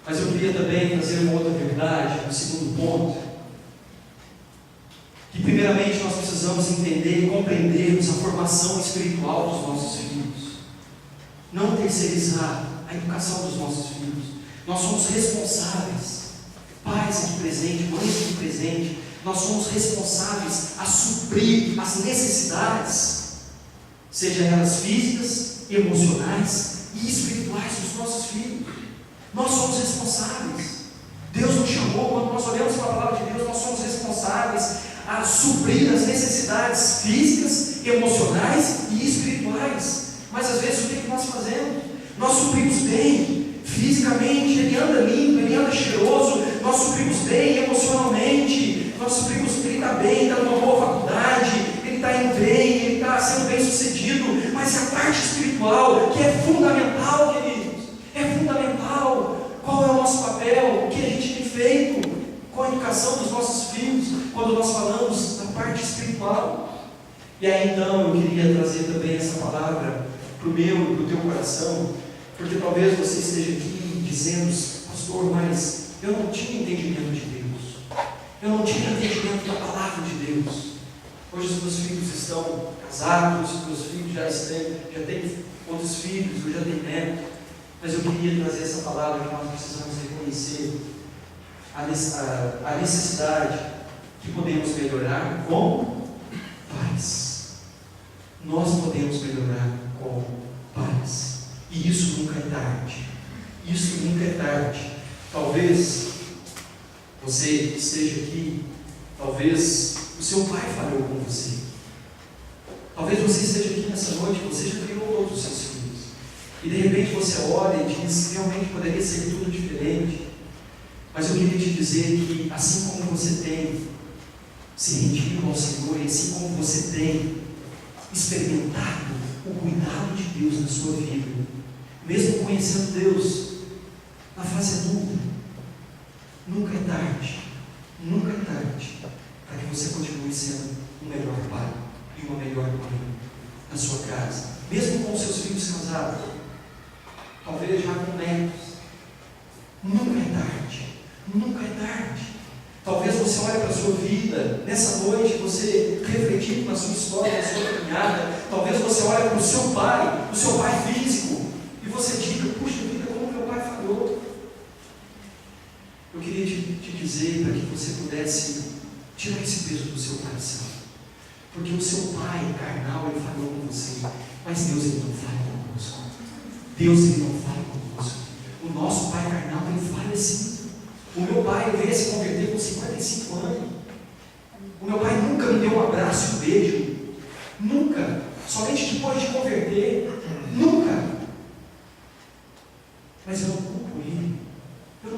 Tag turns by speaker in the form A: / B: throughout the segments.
A: Mas eu queria também trazer uma outra verdade, um segundo ponto, que primeiramente nós precisamos entender e compreendermos a formação espiritual dos nossos filhos. Não terceirizar a educação dos nossos filhos. Nós somos responsáveis, pais aqui presentes, mães aqui presentes, nós somos responsáveis a suprir as necessidades, seja elas físicas, emocionais e espirituais dos nossos filhos. Nós somos responsáveis. Deus nos chamou, quando nós olhamos para a palavra de Deus, nós somos responsáveis a suprir as necessidades físicas, emocionais e espirituais. Mas às vezes o que nós fazemos? Nós suprimos bem, fisicamente, ele anda limpo, ele anda cheiroso, nós suprimos bem emocionalmente, nós suprimos, ele está bem, está numa boa faculdade, ele está indo bem, ele está sendo bem sucedido, mas a parte espiritual, que é fundamental, queridos, é fundamental. Qual é o nosso papel? O que a gente tem feito com a educação dos nossos filhos, quando nós falamos da parte espiritual? E aí então eu queria trazer também essa palavra para o meu e para o teu coração, porque talvez você esteja aqui dizendo: pastor, mas eu não tinha entendimento de Deus, eu não tinha entendimento da palavra de Deus. Hoje os meus filhos estão casados, os meus filhos já têm outros filhos, eu já tenho neto, mas eu queria trazer essa palavra que nós precisamos reconhecer a necessidade que podemos melhorar como pais. Nós podemos melhorar como pais, e isso nunca é tarde. Isso nunca é tarde. Talvez você esteja aqui, talvez o seu pai falhou com você, talvez você esteja aqui nessa noite, você já criou todos os seus filhos, e de repente você olha e diz: realmente poderia ser tudo diferente. Mas eu queria te dizer que assim como você tem se rendido ao Senhor, e assim como você tem experimentado o cuidado de Deus na sua vida, mesmo conhecendo Deus na fase adulta, nunca é tarde para que você continue sendo um melhor pai e uma melhor mãe na sua casa, mesmo com os seus filhos casados, talvez já com netos. Nunca é tarde. Talvez você olhe para a sua vida nessa noite, você refletindo na sua história, na sua caminhada. Talvez você olhe para o seu pai físico, e você diga: puxa vida, como meu pai falhou. Eu queria te dizer para que você pudesse tirar esse peso do seu coração, porque o seu pai carnal, ele falhou com você, mas Deus, ele não falha conosco. Deus, ele não falha conosco. O nosso pai carnal, ele falha sim. O meu pai veio se converter com 55 anos. O meu pai nunca me deu um abraço e um beijo. Nunca. Somente depois de converter. Nunca. Mas eu não culpo ele. Eu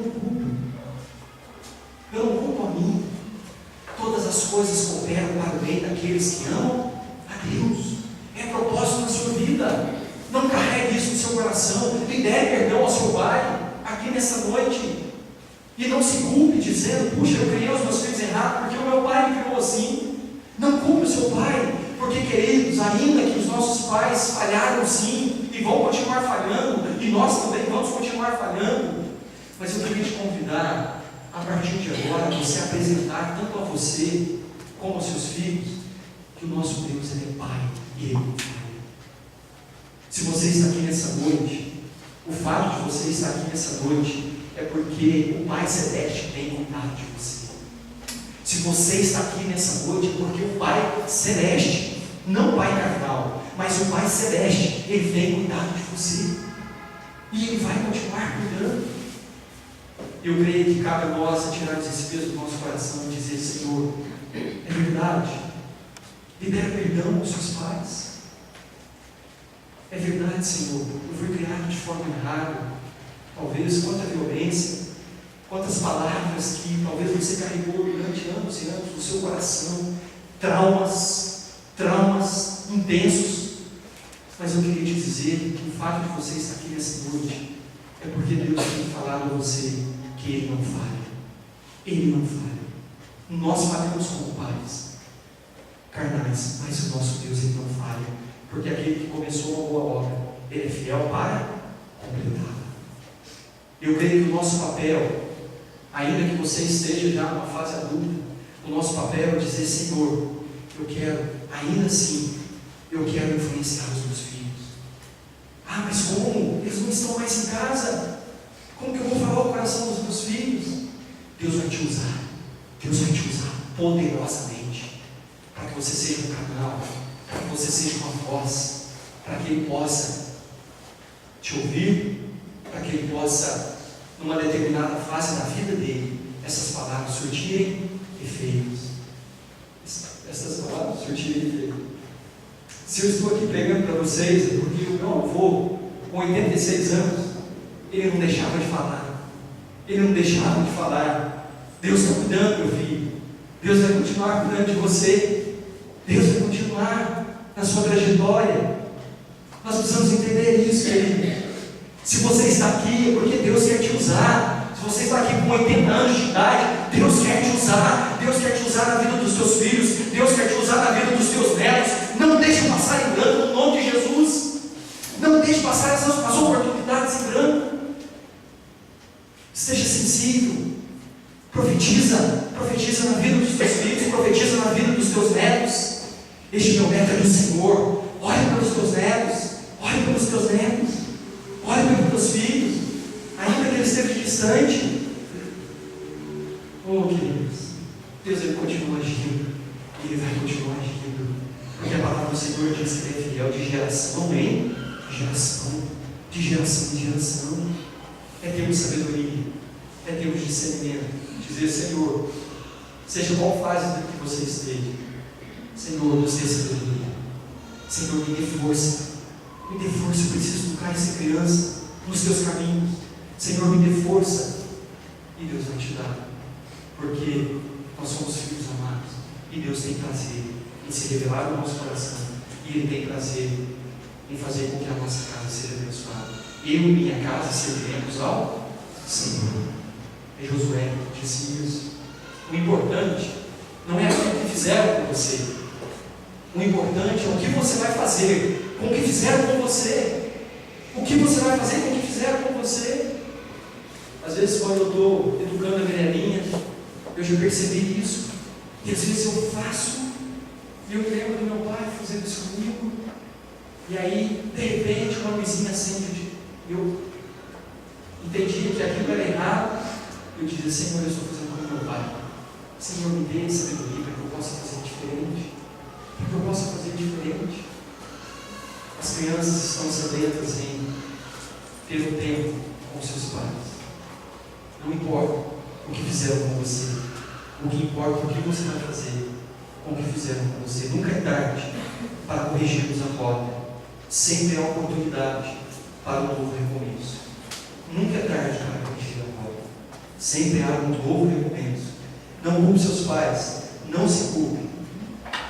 A: não culpo a mim. Todas as coisas cooperam para o bem daqueles que amam a Deus. É propósito na sua vida. Não carregue isso no seu coração. Lhe dê perdão ao seu pai aqui nessa noite. E não se culpe dizendo: puxa, eu criei os meus filhos errados porque o meu pai me criou assim. Não culpe o seu pai, porque, queridos, ainda que os nossos pais falharam sim, e vão continuar falhando, e nós também vamos continuar falhando, mas eu queria te convidar, a partir de agora, você apresentar tanto a você como aos seus filhos que o nosso Deus, ele é Pai e Ele não falha. Se você está aqui nessa noite, o fato de você estar aqui nessa noite é porque o Pai Celeste tem cuidado de você. Se você está aqui nessa noite, é porque o Pai Celeste, não o Pai carnal, mas o Pai Celeste, ele tem cuidado de você, e ele vai continuar cuidando. Eu creio que cabe a nós tirarmos esse peso do nosso coração e dizer: Senhor, é verdade, libera perdão aos seus pais. É verdade, Senhor, eu fui criado de forma errada. Talvez quanta violência, quantas palavras que talvez você carregou durante anos e anos no seu coração, traumas intensos. Mas eu queria te dizer que o fato de você estar aqui nessa noite é porque Deus tem falado a você que Ele não falha. Ele não falha. Nós falhamos como pais carnais, mas o nosso Deus, ele não falha, porque aquele que começou uma boa obra, ele é fiel para completá-la. Eu creio que o nosso papel, ainda que você esteja já numa fase adulta, o nosso papel é dizer: Senhor, eu quero, ainda assim, eu quero influenciar os meus filhos. Ah, mas como? Eles não estão mais em casa. Como que eu vou falar o coração dos meus filhos? Deus vai te usar. Deus vai te usar poderosamente, para que você seja um canal, para que você seja uma voz, para que Ele possa te ouvir, para que Ele possa, numa determinada fase da vida dele, essas palavras surtirem efeitos. Essas palavras surtirem efeitos. Se eu estou aqui pregando para vocês, é porque o meu avô, com 86 anos, ele não deixava de falar. Ele não deixava de falar. Deus está cuidando, meu filho. Deus vai continuar cuidando de você. Deus vai continuar na sua trajetória. Nós precisamos entender isso, querido. Se você está aqui, é porque Deus quer te usar. Se você está aqui com 80 anos de idade, Deus quer te usar. Deus quer te usar na vida dos teus filhos. Deus quer te usar na vida dos teus netos. Não deixe passar em branco no nome de Jesus. Não deixe passar as oportunidades em branco. Esteja sensível. Profetiza na vida dos teus filhos, profetiza na vida dos teus netos. Este meu neto é do Senhor. Ore pelos teus netos, ore pelos teus netos, ore pelos teus filhos, ainda que ele esteja distante. Oh, queridos, Deus ele continua agindo, e Ele vai continuar agindo, porque a palavra do Senhor diz que Ele é fiel de geração em geração, de geração em geração. É termos sabedoria, é termos discernimento. Dizer: Senhor, seja qual fase que você esteja, Senhor, nos dê sabedoria. Senhor, me dê força, eu preciso educar essa criança nos teus caminhos. Senhor, me dê força, e Deus vai te dar, porque nós somos filhos amados, e Deus tem prazer em se revelar no nosso coração, e Ele tem prazer em fazer com que a nossa casa seja abençoada. Eu e minha casa serviremos ao Senhor. E Josué disse isso. O importante não é aquilo que fizeram com você. O importante é o que você vai fazer com o que fizeram com você. O que você vai fazer com o que fizeram com você. Às vezes, quando eu estou educando a Mirelinha, eu já percebi isso. E às vezes eu faço, e eu me lembro do meu pai fazendo isso comigo. E aí, de repente, uma luzinha acende. Eu entendi que aquilo era errado. Eu dizia: Senhor, eu estou fazendo como meu pai. Senhor, me dê sabedoria para que eu possa fazer diferente. Para que eu possa fazer diferente. As crianças estão sedentas em ter um tempo com seus pais. Não importa o que fizeram com você. O que importa é o que você vai fazer com o que fizeram com você. Nunca é tarde para corrigirmos a rota. Sempre há oportunidade para um novo recomeço. Nunca é tarde para corrigir a rota. Sempre há um novo recomeço. Não culpe seus pais. Não se culpe.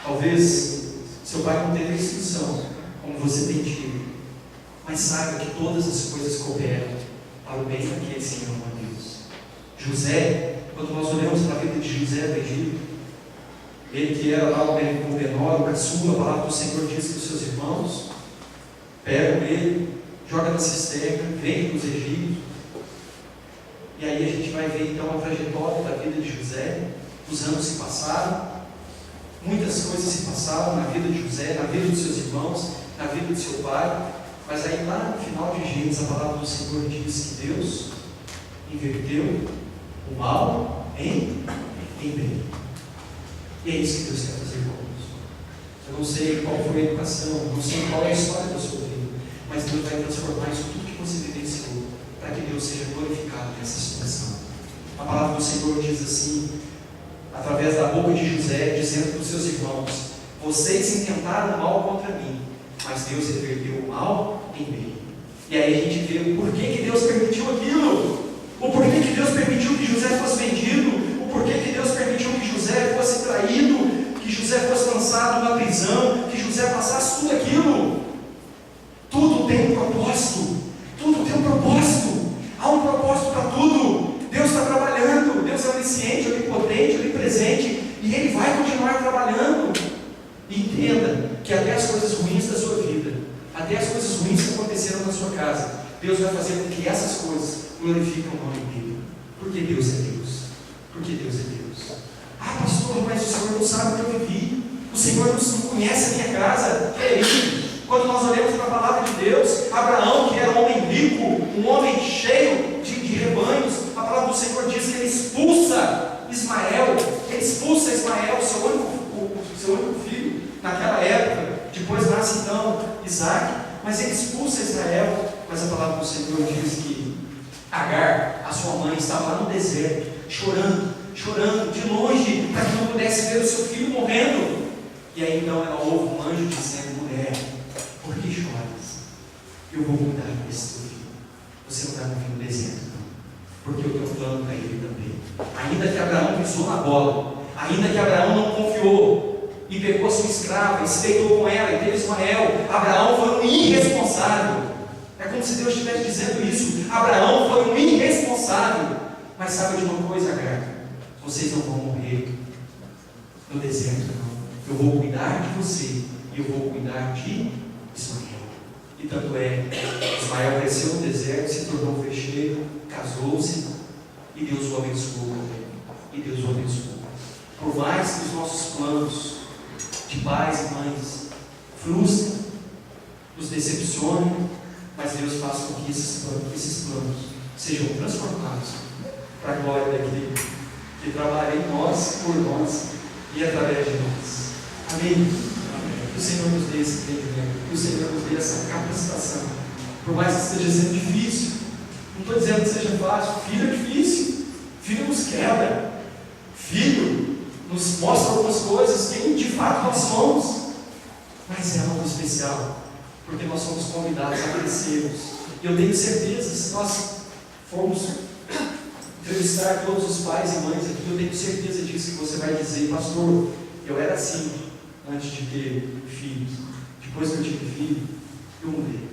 A: Talvez seu pai não teve a instrução como você tem tido. Mas saiba que todas as coisas cooperam para o bem daqueles que amam a Deus. José, quando nós olhamos para a vida de José do Egito, ele que era lá o menor, o caçula, a palavra do Senhor diz que os seus irmãos pegam ele, jogam na cisterna, vendem para os egípcios. E aí a gente vai ver então a trajetória da vida de José. Os anos se passaram, muitas coisas se passaram na vida de José, na vida dos seus irmãos, na vida de seu pai. Mas aí lá no final de Gênesis, a palavra do Senhor diz que Deus inverteu o mal em bem. E é isso que Deus quer fazer conosco. Eu não sei qual foi a educação, não sei qual é a história da sua vida, mas Deus vai transformar isso tudo que você vivenciou, para que Deus seja glorificado nessa situação. A palavra do Senhor diz assim, através da boca de José, dizendo para os seus irmãos: vocês intentaram mal contra mim, mas Deus reverteu o mal em bem. E aí a gente vê o porquê que Deus permitiu aquilo, o porquê que Deus permitiu que José fosse vendido, o porquê que Deus permitiu que José fosse traído, que José fosse lançado na prisão, que José passasse tudo aquilo. Tudo tem um propósito, tudo tem um propósito, há um propósito para tudo. Deus está trabalhando, Deus é onisciente, onipotente, onipresente, e Ele vai continuar trabalhando. Entenda que até as coisas ruins da sua vida, até as coisas ruins que aconteceram na sua casa, Deus vai fazer com que essas coisas glorificam o nome dele. Porque Deus é Deus. Porque Deus é Deus. Ah, pastor, mas o Senhor não sabe o que eu vivi. O Senhor não conhece a minha casa. Querido, quando nós olhamos para a palavra de Deus, Abraão, que era um homem rico, um homem cheio de rebanhos, a palavra do Senhor diz que ele expulsa Ismael, seu único filho, naquela época. Depois nasce então Isaac, mas ele expulsa Israel. Mas a palavra do Senhor diz que Agar, a sua mãe, estava lá no deserto, chorando, de longe, para que não pudesse ver o seu filho morrendo. E aí então ela ouve um anjo dizendo: mulher, por que choras? Eu vou cuidar desse teu filho. Você não está no fim do deserto, não, porque eu tenho um plano para ele também. Ainda que Abraão pisou na bola, ainda que Abraão não confiou e pegou a sua escrava e se deitou com ela e teve Ismael, Abraão foi um irresponsável. É como se Deus estivesse dizendo isso. Abraão foi um irresponsável. Mas sabe de uma coisa, Agar? Vocês não vão morrer no deserto, não. Eu vou cuidar de você e eu vou cuidar de Ismael. E tanto é, Ismael cresceu no deserto, se tornou fecheiro, casou-se e Deus o abençoou. E Deus o abençoou. Por mais que os nossos planos de pais e mães frustrem, nos decepcionem, mas Deus faça com que esses planos sejam transformados para a glória daquele que trabalha em nós, por nós e através de nós. Amém? Amém. Que o Senhor nos dê esse entendimento, que o Senhor nos dê essa capacitação. Por mais que esteja sendo difícil, não estou dizendo que seja fácil. Filho é difícil, filho nos quebra, filho nos mostra algumas coisas, quem de fato nós somos, mas é algo especial, porque nós somos convidados a crescermos. E eu tenho certeza, se nós formos entrevistar todos os pais e mães aqui, eu tenho certeza disso, que você vai dizer: pastor, eu era assim antes de ter filhos, depois que eu tive filho, eu mudei,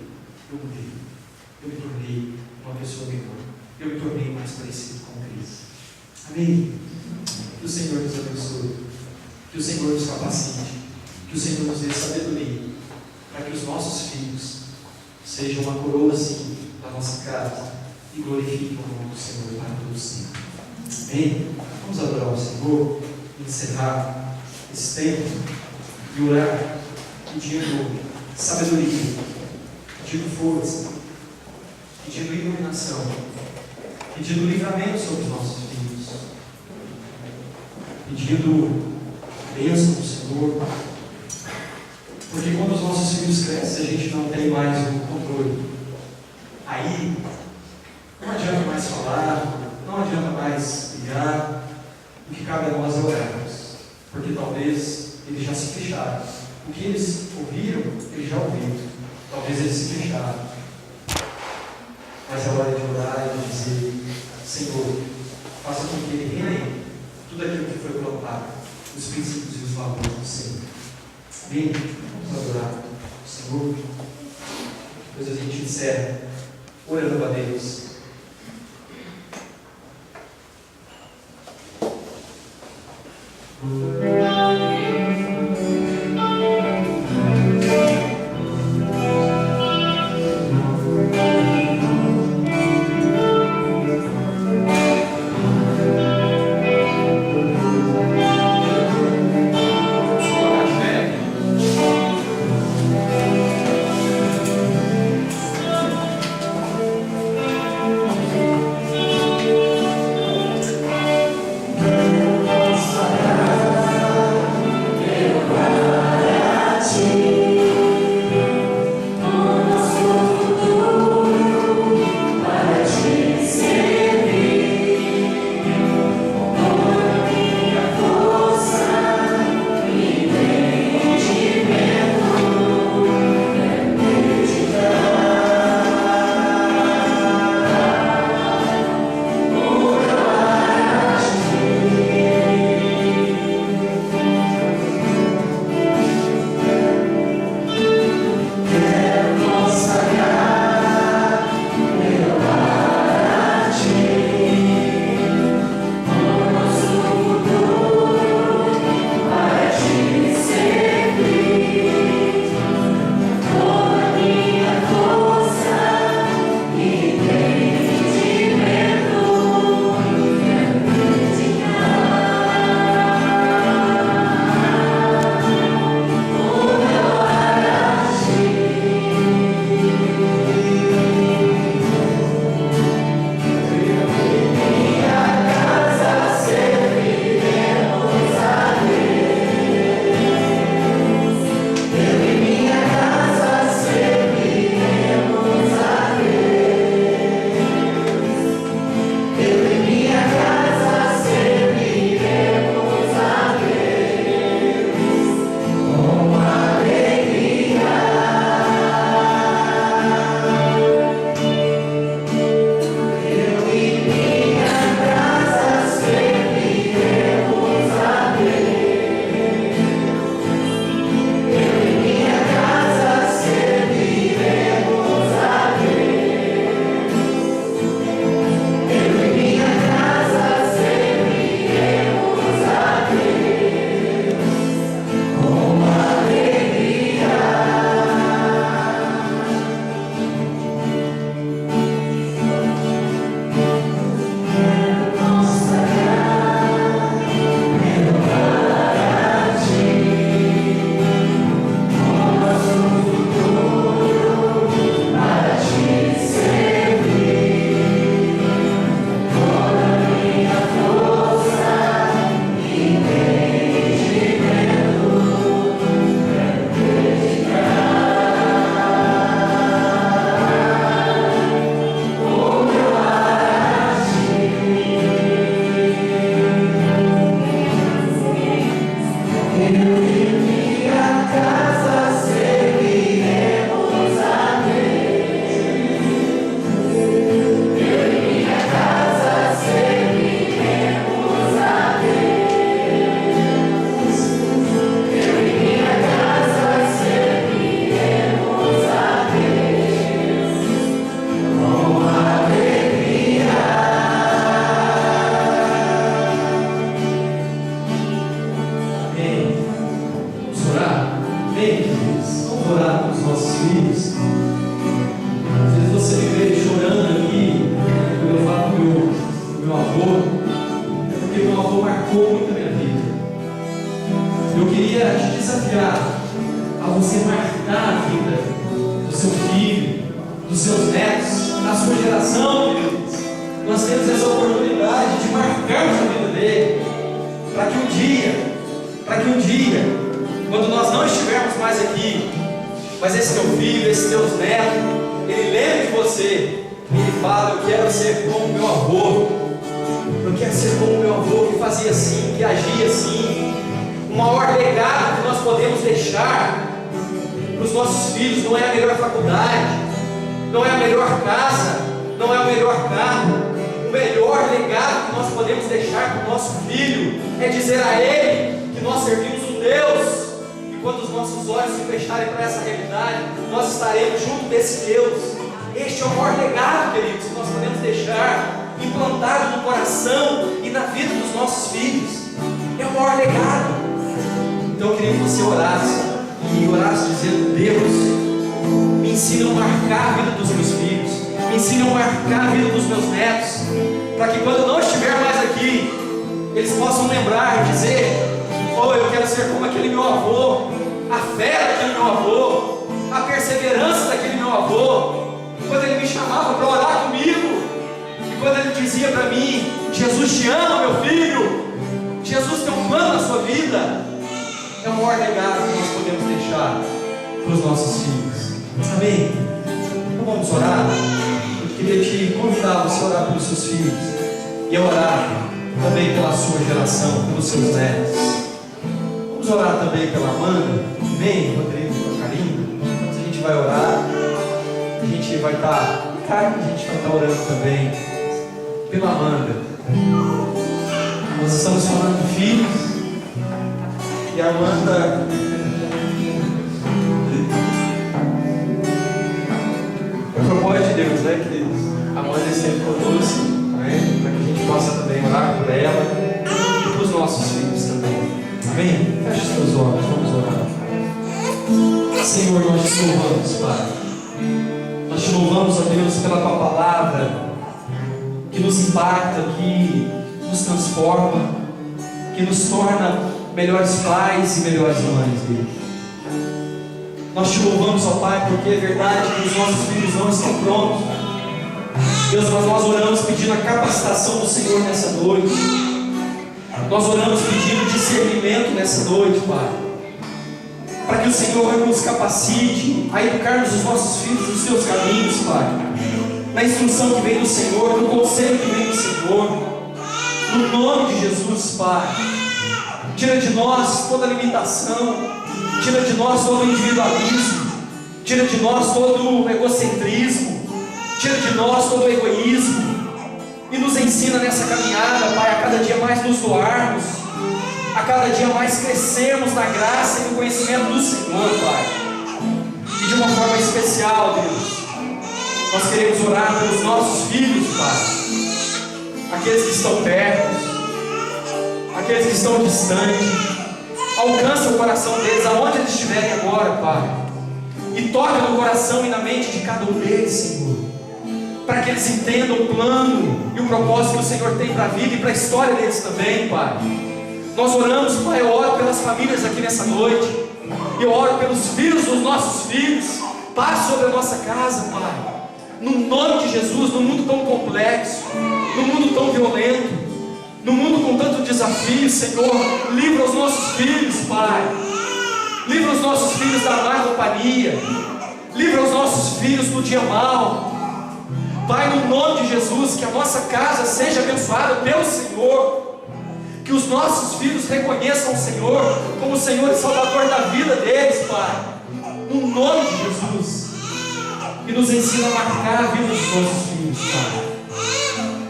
A: eu me tornei uma pessoa melhor, eu me tornei mais parecido com Cristo. Amém? Que o Senhor nos abençoe, que o Senhor nos capacite, que o Senhor nos dê sabedoria, para que os nossos filhos sejam uma coroa assim da nossa casa e glorifiquem o nome do Senhor para todos sempre. Amém? Vamos adorar o Senhor, encerrar esse tempo e orar, pedindo sabedoria, pedindo força, pedindo iluminação, pedindo livramento sobre os nossos filhos, pedindo bênção do Senhor. Porque quando os nossos filhos crescem, a gente não tem mais o controle. Aí, não adianta mais falar, não adianta mais ligar. O que cabe a nós é orarmos. Porque talvez eles já se fecharam. O que eles ouviram, eles já ouviram. Talvez eles se fecharam. Mas é hora de orar e de dizer: Senhor, faça com que ele reine tudo aquilo que foi plantado, os princípios e os valores do Senhor. Amém? Vamos adorar o Senhor. Depois a gente encerra orando a Deus. meu avô, é porque meu avô marcou muito a minha vida. Eu queria te desafiar a você marcar a vida do seu filho, dos seus netos, da sua geração, queridos. Nós temos essa oportunidade de marcarmos a vida dele, para que um dia, quando nós não estivermos mais aqui, mas esse teu filho, esse teus netos, ele lembre de você, e ele fala: eu quero ser como meu avô, eu quero ser como meu avô, que fazia assim, que agia assim. O maior legado que nós podemos deixar para os nossos filhos não é a melhor faculdade, não é a melhor casa, não é o melhor carro. O melhor legado que nós podemos deixar para o nosso filho é dizer a ele que nós servimos um Deus, e quando os nossos olhos se fecharem para essa realidade, nós estaremos junto desse Deus. Este é o maior legado, queridos, que nós podemos deixar implantado no coração e na vida dos nossos filhos. É o maior legado. Então eu queria que você orasse, e orasse dizendo: Deus, me ensina a marcar a vida dos meus filhos, me ensina a marcar a vida dos meus netos, para que quando eu não estiver mais aqui, eles possam lembrar e dizer: oh, eu quero ser como aquele meu avô, a fé daquele meu avô, a perseverança daquele meu avô, quando ele me chamava para orar comigo, e quando ele dizia para mim: Jesus te ama, meu filho, Jesus tem um plano na sua vida. É o maior legado que nós podemos deixar para os nossos filhos. Amém? Então vamos orar. Eu queria te convidar a você orar pelos seus filhos e a orar também pela sua geração, pelos seus netos. Vamos orar também pela Amanda. Amém, Rodrigo, pela Karina. Então a gente vai orar. A gente vai estar orando também pela Amanda. Nós estamos falando de filhos. E a Amanda, é o propósito de Deus, né, queridos? A Amanda é sempre conosco, né? Para que a gente possa também orar por ela e para os nossos filhos também. Amém? Feche os teus olhos, vamos orar. Senhor, nós te louvamos, Pai. Nós te louvamos, ó Deus, pela tua palavra, que nos impacta, que nos transforma, que nos torna melhores pais e melhores mães, Deus. Nós te louvamos, ó Pai, porque é verdade que os nossos filhos não estão prontos. Deus, mas nós oramos pedindo a capacitação do Senhor nessa noite. Nós oramos pedindo discernimento nessa noite, Pai, para que o Senhor nos capacite a educarmos os nossos filhos nos seus caminhos, Pai, na instrução que vem do Senhor, no conselho que vem do Senhor, no nome de Jesus, Pai. Tira de nós toda limitação, tira de nós todo individualismo, tira de nós todo o egocentrismo, tira de nós todo o egoísmo, e nos ensina nessa caminhada, Pai, a cada dia mais nos doarmos, a cada dia mais crescermos na graça e no conhecimento do Senhor, Pai. E de uma forma especial, Deus, nós queremos orar pelos nossos filhos, Pai, aqueles que estão perto, aqueles que estão distantes. Alcança o coração deles aonde eles estiverem agora, Pai, e toca no coração e na mente de cada um deles, Senhor, para que eles entendam o plano e o propósito que o Senhor tem para a vida e para a história deles também, Pai. Nós oramos, Pai, eu oro pelas famílias aqui nessa noite, eu oro pelos filhos dos nossos filhos. Paz sobre a nossa casa, Pai, no nome de Jesus. No mundo tão complexo, no mundo tão violento, no mundo com tanto desafio, Senhor, livra os nossos filhos, Pai. Livra os nossos filhos da má companhia. Livra os nossos filhos do dia mau. Pai, no nome de Jesus, que a nossa casa seja abençoada pelo Senhor. Que os nossos filhos reconheçam o Senhor como o Senhor e Salvador da vida deles, Pai. No nome de Jesus. E nos ensina a marcar a vida dos nossos filhos, Pai.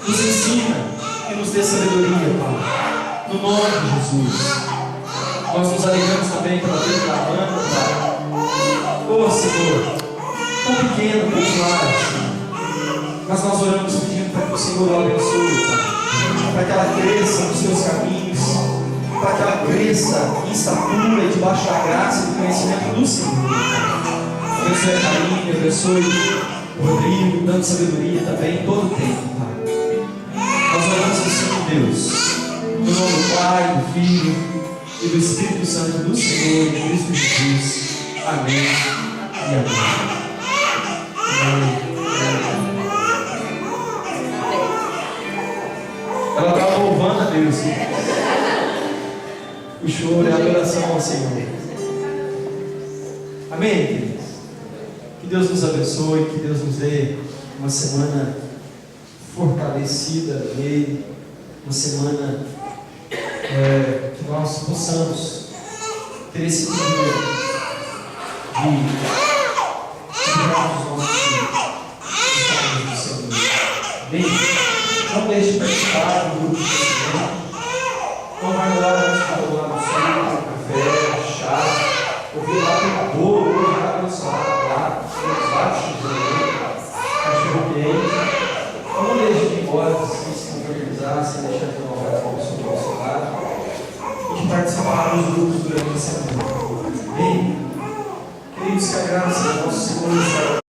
A: Nos ensina e nos dê sabedoria, Pai, no nome de Jesus. Nós nos alegramos também pela vida da Amanda, Pai. Oh, Senhor, tão pequeno, tão claro, mas nós oramos pedindo para que o Senhor a abençoe, Pai, para que ela cresça nos seus caminhos, para que ela cresça em estatura e debaixo da graça e do conhecimento do Senhor. Abençoe a Karine, abençoe o Rodrigo, dando sabedoria também em todo o tempo, Pai. Nós oramos Deus. No nome do Pai, do Filho e do Espírito Santo do Senhor, em Cristo Jesus. Amém e amém. Ela estava louvando a Deus. O choro é a adoração ao Senhor. Amém, queridos? Que Deus nos abençoe, que Deus nos dê uma semana fortalecida nele, uma semana que nós possamos ter esse privilégio de cuidar dos nossos filhos, do Senhor. Bem, não deixe de participar do grupo de crescimento. Não vai lá participar do lado do centro, café, chá, ouvir lá tem bolo, hoje lá tem salada lá, tem vários cachorro quente. Não deixe de ir embora sem se confraternizar, sem deixar de tomar uma pessoa do nosso lado e de participar dos grupos durante a semana. Bem, queridos, que a graça do nosso Senhor